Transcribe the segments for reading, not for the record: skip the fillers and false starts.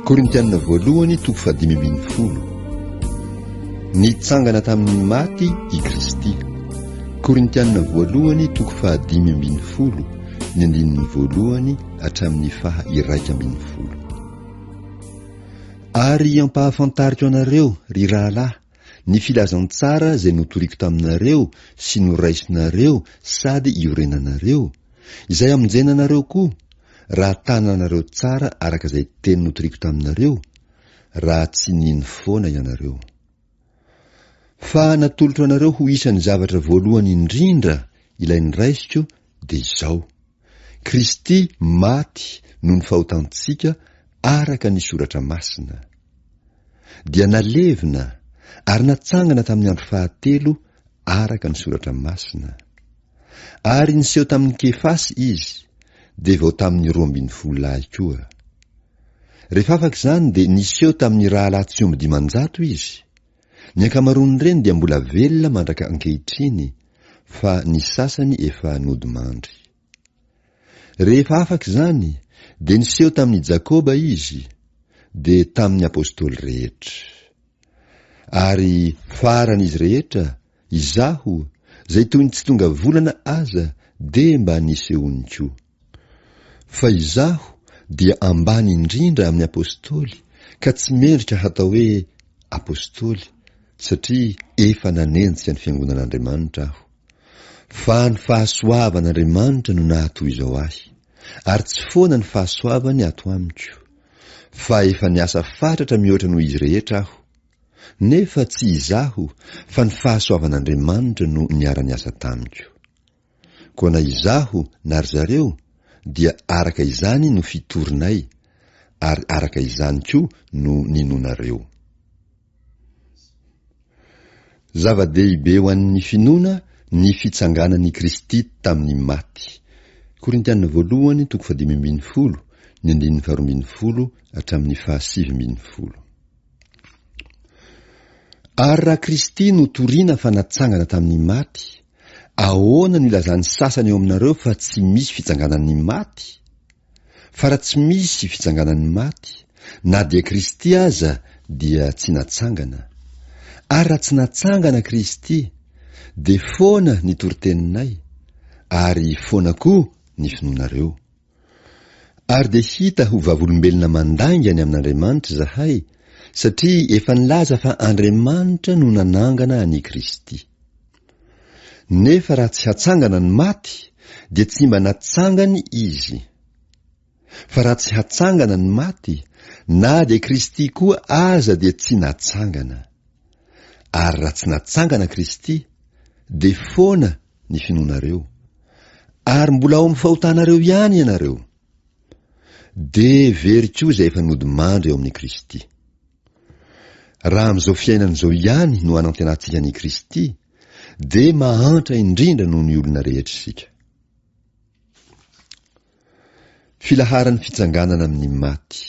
Korintianina voalohany toko 5:10. Nitsangana tamin'ny maty i Kristy. Korintianina voalohany toko 5:10, ny andinin'ny voalohany hatramin'ny 1:10. Ary ampahafantariko anareo ry rahalahy ny filazantsara izay notoriko taminareo sy noraisinareo sady iorenanareo, izay amonjenanareo koa raha tananareo tsara araka izay teny notoriko taminareo, raha tsy niny foana ianareo. Fa natolotra anareo ho isan'ny zavatra voalohany indrindra ilain'ny raisiko dia izao: Kristy maty noho ny fahotantsika araka ny soratra masina, dia nalevina ary natsangana tamin'ny andro fahatelo araka ny soratra masina, ary niseho tamin'ny Kefasy izy, dia vao tamin'ny 12 lahy koa. Rehefa afaka izany dia niseho tamin'ny rahalahy tsy omby 500 izy. Ny ankamaroan'ireny dia mbola velona mandraka ankehitriny, fa ny sasany efa nodimandry. Rehefa afaka izany dia niseho tamin'ny Jakoba izy, dia tamin'ny apôstôly rehetra. Ary faran'izy rehetra, izaho, izay toy ny tsy tonga volana aza, dia mba nisehony koa. Fa izaho dia ambany indrindra amin'ny apôstôly, ka tsy mendrika hatao hoe apôstôly, satria efa nanenjika ny fiangonan'Andriamanitra aho. Fa ny fahasoavan'Andriamanitra no nahatoy izao ahy, ary tsy foana ny fahasoavany ato amiko, fa efa niasa fatratra mihoatra noho izy rehetra aho. Nefa tsy izaho, fa ny fahasoavan'Andriamanitra no niara-niasa tamiko. Koa na izaho na ry zareo dia araka izany no fitorinay, ary araka izany koa no ninonareo. Zava-dehibe ho an'ny finoana ny fitsanganan'i Kristy tamin'ny maty. Korintianina voalohany toko 5:10, ny 12 hatramin'ny 7:10. Ary raha Kristy no toriana fa natsangana tamin'ny maty, ahoana no ilazan'ny sasany eo aminareo fa tsy misy fitsanganan'ny maty? Fa raha tsy misy fitsanganan'ny maty, na dia Kristy aza dia tsy natsangana. Ary raha tsy natsangana Kristy, dia foana ny toriteninay, ary foana koa ny finoanareo. Ary dia hita ho vavolombelona mandaingany amin'Andriamanitra zahay, satria efa nilaza fa Andriamanitra no nanangana an'i Kristy. Nefa raha tsy hatsangana ny maty, dia tsy mba natsangany izy. Fa raha tsy hatsangana ny maty, na dia Kristy koa aza dia tsy natsangana. Ary raha tsy natsangana Kristy, dia foana ny finoanareo, ary mbola ao amin'ny fahotanareo ihany ianareo. Dia very koa izay efa nodimandry eo amin'ny Kristy. Raha amin'izao fiainan'izao ihany no anantenantsika an'i Kristy, dia mahantra indrindra noho ny olona rehetra isika. Filaharan'ny fitsanganana amin'ny maty.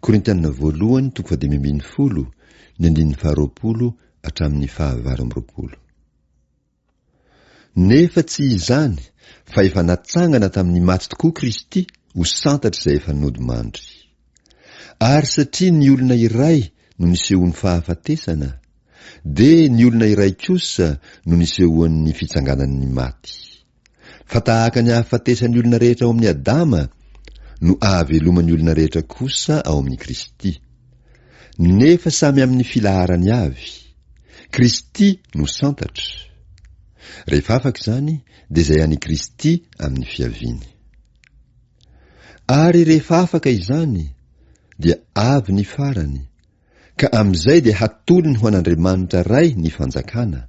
Korintianina voalohany toko 5:10, ny 12 hatramin'ny 20. Nefa tsy izany, fa efa natsangana tamin'ny maty tokoa Kristy ho santatra izay efa nodimandry. Ary satria ny olona iray no nisehoan'ny fahafatesana, dia ny olona iray kosa no nisehoan'ny fitsanganan'ny maty. Fa tahaka ny hahafatesan'ny olona rehetra ao amin'ny Adama, no ahaveloman'ny olona rehetra kosa ao amin'ny Kristy. Nefa samy amin'ny filaharany avy, Kristy no santatra. Rehefa afaka izany, dia izay an'i Kristy amin'ny fiaviany. Ary rehefa afaka izany, dia avy ny farany, ka amin'izay dia hatolony ho an'Andriamanitra ray ny fanjakana,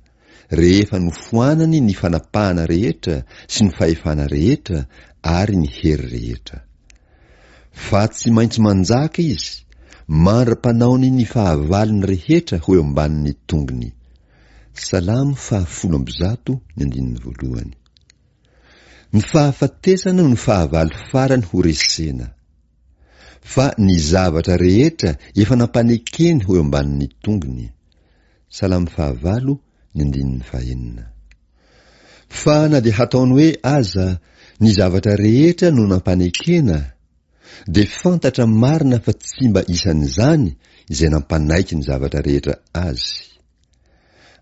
rehefa nofoanany ny fanapahana rehetra sy ny fahefana rehetra ary ny hery rehetra. Fa tsy maintsy manjaka izy, mandra-panaony ny fahavaliny rehetra ho eo ambanin'ny tongony. Salamo 10:1, ny 1. Ny fahafatesana no ny fahavaly farany ho resena, fa ny zavatra rehetra efa nampanekeny ho eo ambanin'ny tongony. Salamo 10, ny 1. Fa na dia hataony hoe aza ny zavatra rehetra no nampanekena, de fantatra marina fa tsy mba isan'izany izay nampanaiky ny zavatra rehetra azy.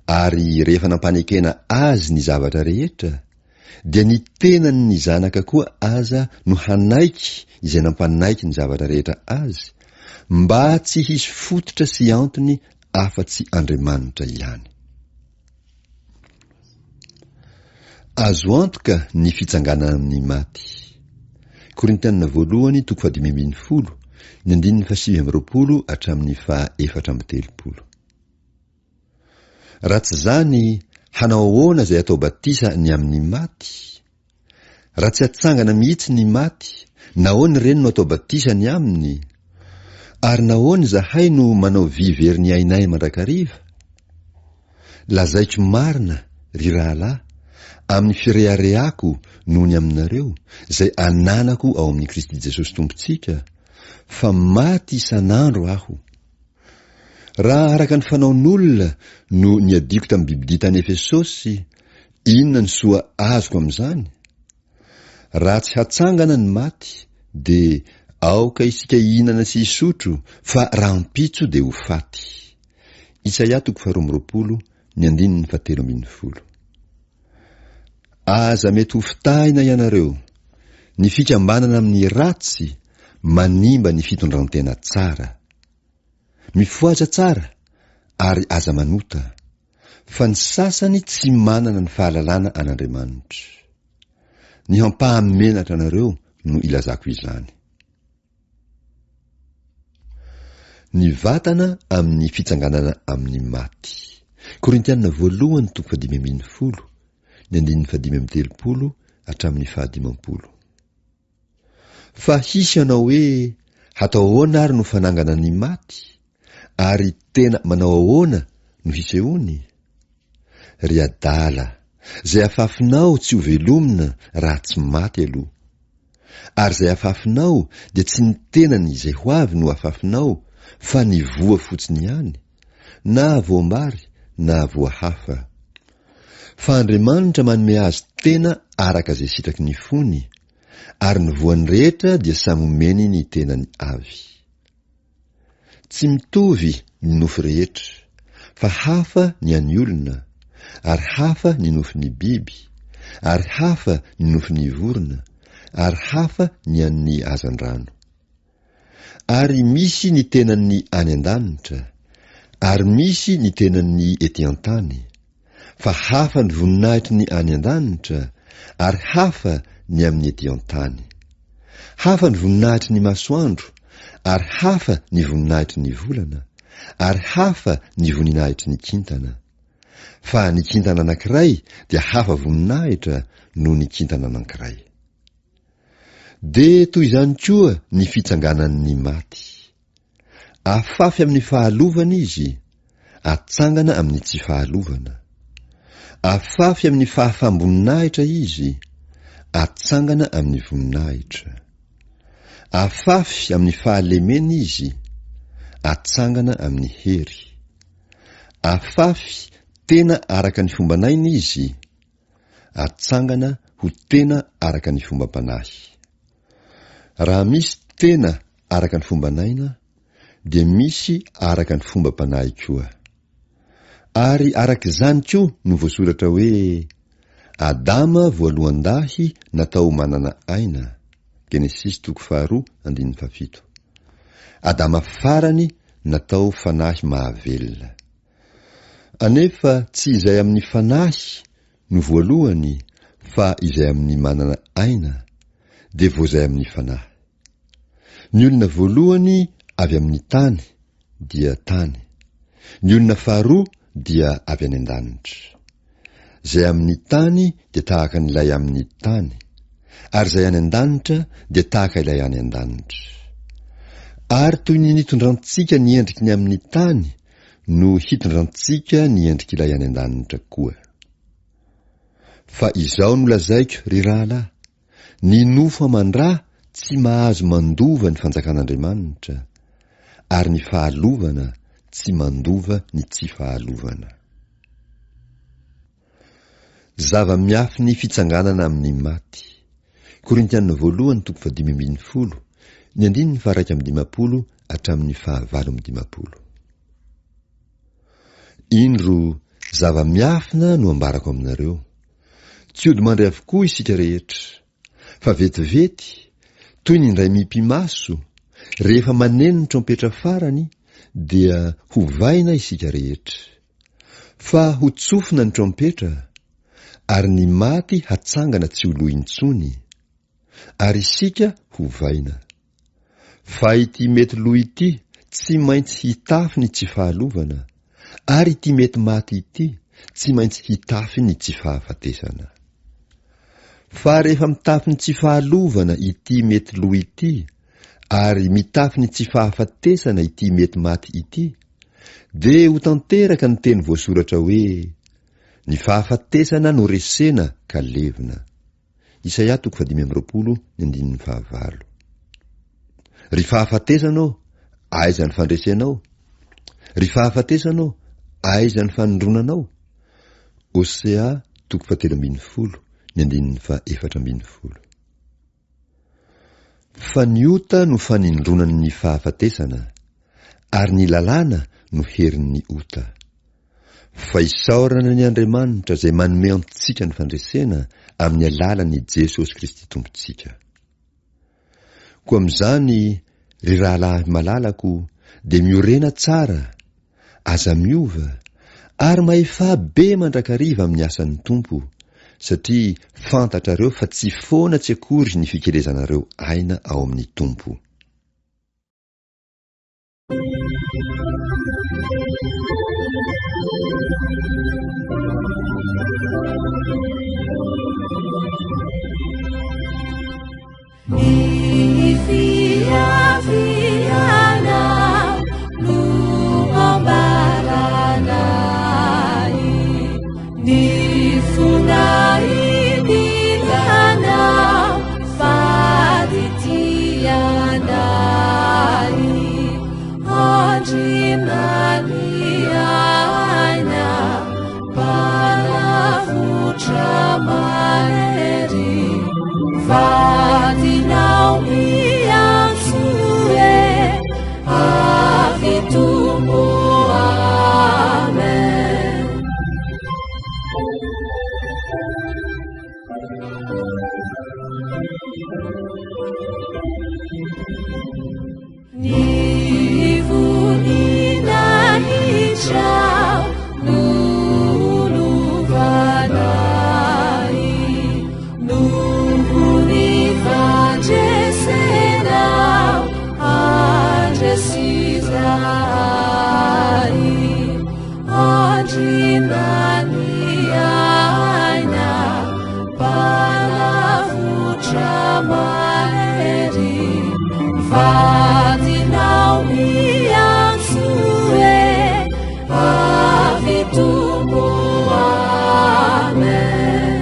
Ary rehefa nampanekena azy ny zavatra rehetra, dia ny tenany ny zanaka koa aza no hanaiky izay nampanaiky ny zavatra rehetra azy, mba tsy hisy fototra sy antony afa-tsy Andriamanitra ihany. Azo antoka ny fitsanganana amin'ny maty. Korintianina 1:5-10, ny 7:20 hatramin'ny 4:30. Raha tsy zany, hanao ahoana izay atao batisa ny amin'ny maty? Raha tsy hatsangana mihitsy ny maty, nahoana ireny no atao batisa ny aminy? Ary nahoana zahay no manao vivery ny ainay mandrakariva? Lazaiko marina, ry rahalahy, amin'ny firehareako noho ny aminareo, izay ananako ao amin'ny Kristy Jesosy Tompontsika, fa maty isan'andro aho. Raha araka ny fanaon'olona no niadiko tamin'ny Biblia tany Efesosy, inona ny soa azoko amin'izany? Raha tsy hatsangana ny maty, dia aoka isika hihinana sy hisotro, fa raha mpitso dia ho faty. Isaia 2:17. Aza mety ho fitahina ianareo, ny fikambanana amin'ny ratsy manimba ny fitondrantena tsara. Mifoaja tsara ary aza manota, fa ny sasany tsy manana ny fahalalana an'Andriamanitra. Ny hampahamenatra anareo no ilazako izany. Ny vatana amin'ny fitsanganana amin'ny maty. Korintianina 1:5-10, ny 5:30 hatramin'ny 5:10. Fa hisy ianao hoe hatao ahoana ary no fanangana ny maty, ary tena manao ahoana no hisehony? Ry adala, izay afafinao tsy ho velomina raha tsy maty aloha. Ary izay afafinao dia tsy ny tenany izay ho avy no afafinao, fa ny voa fotsiny ihany, na voambary na voahafa. Fa Andriamanitra manome azy tena araka izay sitraky ny fony, ary ny voany rehetra dia samy omeny ny tenany avy. Tsy mitovy ny nofo rehetra, fa hafa ny an'ny olona, ary hafa ny nofin'ny biby, ary hafa ny nofin'ny vorona, ary hafa ny an'ny hazan-drano. Ary misy ny tenany any an-danitra, ary misy ny tenany ety an-tany, fa hafa ny voninahitry ny any an-danitra, ary hafa ny amin'ny ety an-tany. Hafa ny voninahitry ny masoandro, ary hafa ny voninahitry ny volana, ary hafa ny voninahitry ny kintana. Fa ny kintana anankiray dia hafa voninahitra noho ny kintana anankiray. De toy izany koa ny fitsanganan'ny maty. Afafy amin'ny fahalovana izy, atsangana amin'ny tsy fahalovana. Afafy amin'ny fahafamboninahitra izy, atsangana amin'ny voninahitra. Afafy amin'ny fahalemena izy, atsangana amin'ny hery. Afafy tena araka ny fombanaina izy, atsangana ho tena araka ny fomba-panahy. Raha misy tena araka ny fombanaina, dia misy araka ny fomba-panahy koa. Ary arak'izany koa no voasoratra hoe Adama voalohan-dahy natao manana aina. Genesis 2:2-7. Adama farany natao fanahy mahavelona. Anefa tsy izay amin'ny fanahy no voalohany, fa izay amin'ny manana aina, dia voazay amin'ny fanahy. Ny olona voalohany avy amin'ny tany, dia tany. Ny olona faharoa dia avy any an-danitra. Zay amin'ny tany dia tahaka n'ilay amin'ny tany, ary zay any an-danitra dia tahaka ilay any an-danitra. Ary toy ny nitondrantsika ny endriky ny amin'ny tany, no hitondrantsika ny endriky ilay any an-danitra koa. Fa izao no lazaiko, ry rahalahy, ny nofo aman-drà tsy mahazo mandova ny fanjakan'Andriamanitra, ary ny fahalovana tsy mandova ny tsy fahalovana. Zava-miafy ny fitsanganana amin'ny maty. Korintianina 1:5-10, ny 1:1 hatramin'ny 5:20. Indro zava-miafina no ambarako aminareo. Tsy ody mandray avokoa isika rehetra, fa vetivety toy ny indray mimpimaso rehefa maneno ny trompetra farany dia hovaina isika rehetra. Fa ho tsofina ny trompetra ary ny maty hatsangana tsy ho lo intsony, ary isika hovaina. Fa ity mety lo ity tsy maintsy hitafy ny tsy fahalovana, ary ity mety maty ity tsy maintsy hitafy ny tsy fahafatesana. Fa rehefa mitafy ny tsy fahalovana ity mety lo ity, ary mitafy ny tsy fahafatesana ity mety maty ity, de ho tanteraka ny teny voasoratra hoe ny fahafatesana no resena ka levina. Isaia 5:9. Ry fahafatesanao, aiza ny fandresenao? Ry fahafatesanao, aiza ny fanondronanao? Osea 13:4. Fa ny ota no fanindronan'ny fahafatesana, ary ny lalàna no herin'ny ota. Fa isaorana ny Andriamanitra izay manome antsika ny fandresena amin'ny alalan'i Jesosy Kristy Tompontsika. Koa amin'izany, ry rahalahy malalako, dia miorena tsara, aza miova, ary maefa be mandrakariva amin'ny asan'ny Tompo, satria fantatrareo fa tsy foana tsy akory ny fikelezanareo aina ao amin'ny Tompo. Ny fiaviana no ambaranay, ny fonahidilana faditianay, andrinany aina panavotra mahery, vadinao miantsoe avy tombo. Amen. Ny vonina hitrao no lovanay, noho ny fandresenao andresizay, andrinany aina panavotra mahery, vadinao miantsoe avy tombo. Amen.